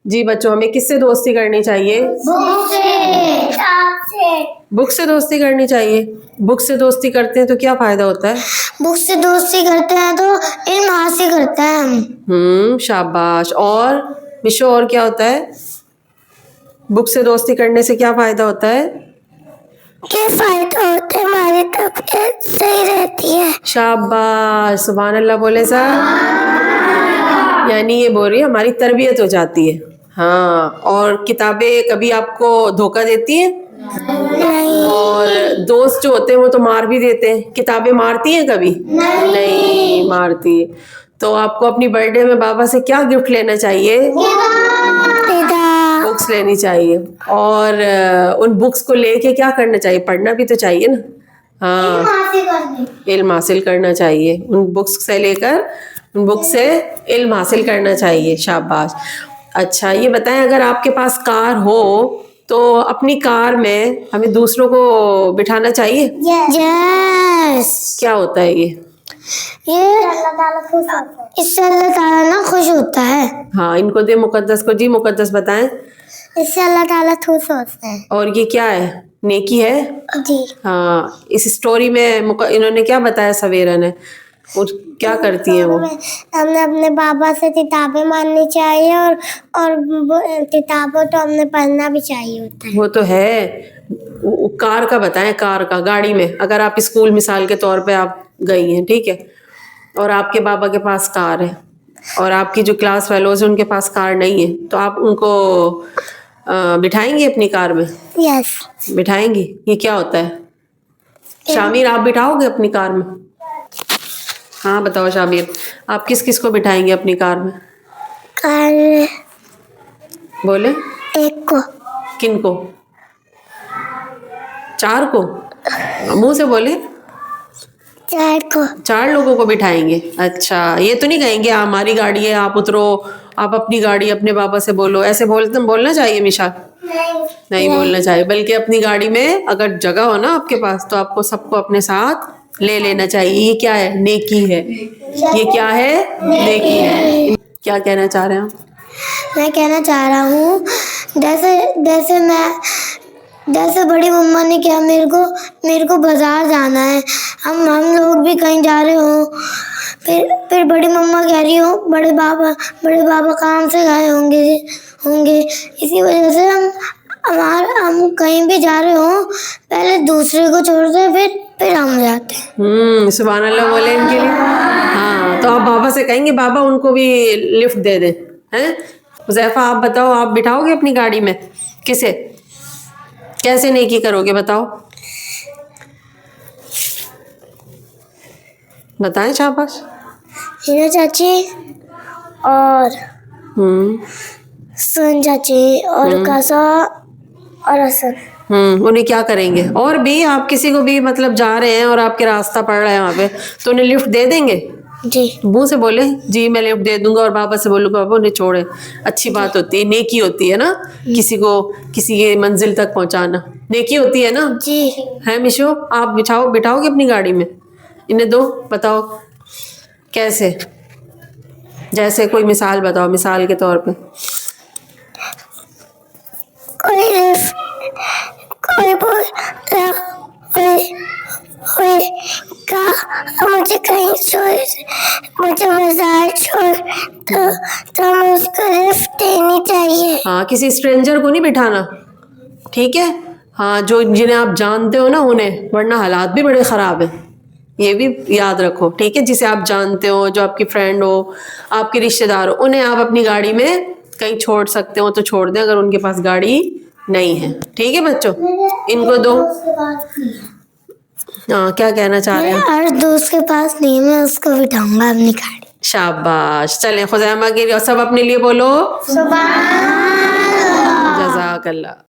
जी बच्चों, हमें किससे दोस्ती करनी चाहिए? बुक से दोस्ती करनी चाहिए। बुक से दोस्ती करते हैं तो क्या फायदा होता है? बुक से दोस्ती करते हैं तो इल्म हासिल करते हैं हम। शाबाश। और मिशो, और क्या होता है? बुक से दोस्ती करने से क्या फायदा होता है? क्या फायदा होता है? हमारी तबीयत सही रहती है। शाबाश, सुभान अल्लाह बोले साहब। यानी ये बोल रही है हमारी तरबियत हो जाती है। हाँ, और किताबें कभी आपको धोखा देती हैं? नहीं। और दोस्त जो होते हैं वो तो मार भी देते हैं। किताबें मारती हैं कभी? नहीं मारती। तो आपको अपनी बर्थडे में बाबा से क्या गिफ्ट लेना चाहिए? बुक्स लेनी चाहिए। और उन बुक्स को लेके क्या करना चाहिए? पढ़ना भी तो चाहिए ना। हाँ, इल्म हासिल करना चाहिए। उन बुक्स से लेकर उन बुक्स से इल्म हासिल करना चाहिए। शाबाश। अच्छा, ये बताएं, अगर आपके पास कार हो तो अपनी कार में हमें दूसरों को बिठाना चाहिए? यस। क्या होता है ये? इससे अल्लाह ताला ना खुश होता है। हाँ, इनको दे मुकद्दस को। जी मुकद्दस बताएं। इससे अल्लाह ताला खुश होता है। और ये क्या है? नेकी है? जी। हाँ, इस स्टोरी में इन्होंने क्या बताया? सवेरा ने वो क्या करती है? वो हमने अपने बाबा से किताबें माननी चाहिए और किताबों तो हमने पढ़ना भी चाहिए होता है। वो तो है। कार का बताएं। कार का, गाड़ी में अगर आप स्कूल मिसाल के तौर पे आप गई हैं, ठीक है, और आपके बाबा के पास कार है और आपकी जो क्लास फेलोज है उनके पास कार नहीं है, तो आप उनको बिठाएंगी अपनी कार में? यस। बिठाएंगी। ये क्या होता है? शामिर, आप बिठाओगे अपनी कार में? हाँ बताओ शामिर, आप किस किस को बिठाएंगे अपनी कार में? कार में बोले। एक को। किन को? 4 को? मुंह से बोले। 4 को। 4 लोगों को बिठाएंगे। अच्छा, ये तो नहीं कहेंगे हमारी गाड़ी है आप उतरो, आप अपनी गाड़ी अपने बाबा से बोलो, ऐसे बोलना चाहिए मिशा? नहीं बोलना चाहिए, बल्कि अपनी गाड़ी में अगर जगह हो ना आपके पास तो आपको सबको अपने साथ ले लेना चाहिए। ये क्या है? नेकी है। ये क्या है? नेकी है। क्या कहना चाह रहे हैं आप? मैं कहना चाह रहा हूँ जैसे बड़ी मम्मा ने कहा मेरे को बाजार जाना है, हम लोग भी कहीं जा रहे हो, फिर बड़ी मम्मा कह रही हो बड़े बाबा काम से गए होंगे, इसी वजह से हम कहीं भी जा रहे हो पहले दूसरे को छोड़ते हैं फिर हम जाते हैं। सुभान अल्लाह बोले इनके लिए। हाँ, तो आप बाबा से कहेंगे बाबा उनको भी लिफ्ट दे दें, हैं? हुज़ैफा, आप बताओ, आप बिठाओगे अपनी गाड़ी में किसे? कैसे नेकी करोगे बताओ? बताएं शाबाश। हीना चाची और सुन चाची और कासा और हसन। उन्हें क्या करेंगे? और भी आप किसी को भी मतलब जा रहे हैं और आपके रास्ता पड़ रहा है वहाँ पे तो उन्हें लिफ्ट दे देंगे? जी। मुंह से बोले जी मैं लिफ्ट दे दूंगा, और बाबा से बोलूंगा बाबा उन्हें छोड़े। अच्छी बात होती है, नेकी होती है ना, किसी को किसी के मंजिल तक पहुंचाना नेकी होती है ना। जी है मिशो, आप बिठाओगे अपनी गाड़ी में? इन्हें दो, बताओ कैसे? जैसे कोई मिसाल बताओ, मिसाल के तौर पे। मुझे कहीं मुझे बाजार छोड़ तो हमें उसको लिफ्ट देनी चाहिए। हाँ, किसी स्ट्रेंजर को नहीं बिठाना, ठीक है? हाँ, जो जिन्हें आप जानते हो ना उन्हें, वरना हालात भी बड़े ख़राब हैं, ये भी याद रखो, ठीक है? जिसे आप जानते हो, जो आपकी फ्रेंड हो, आपके रिश्तेदार हो, उन्हें आप अपनी गाड़ी में कहीं छोड़ सकते हो तो छोड़ दें अगर उनके पास गाड़ी नहीं है, ठीक है बच्चों? इनको दो। हाँ, क्या कहना चाह रहे हैं? हर दोस्त के पास नहीं, मैं उसको बिठाऊंगा अपनी गाड़ी। शाबाश। चलें खुज़ैमा के लिए सब अपने लिए बोलो। सुभान अल्लाह। जज़ाकल्लाह।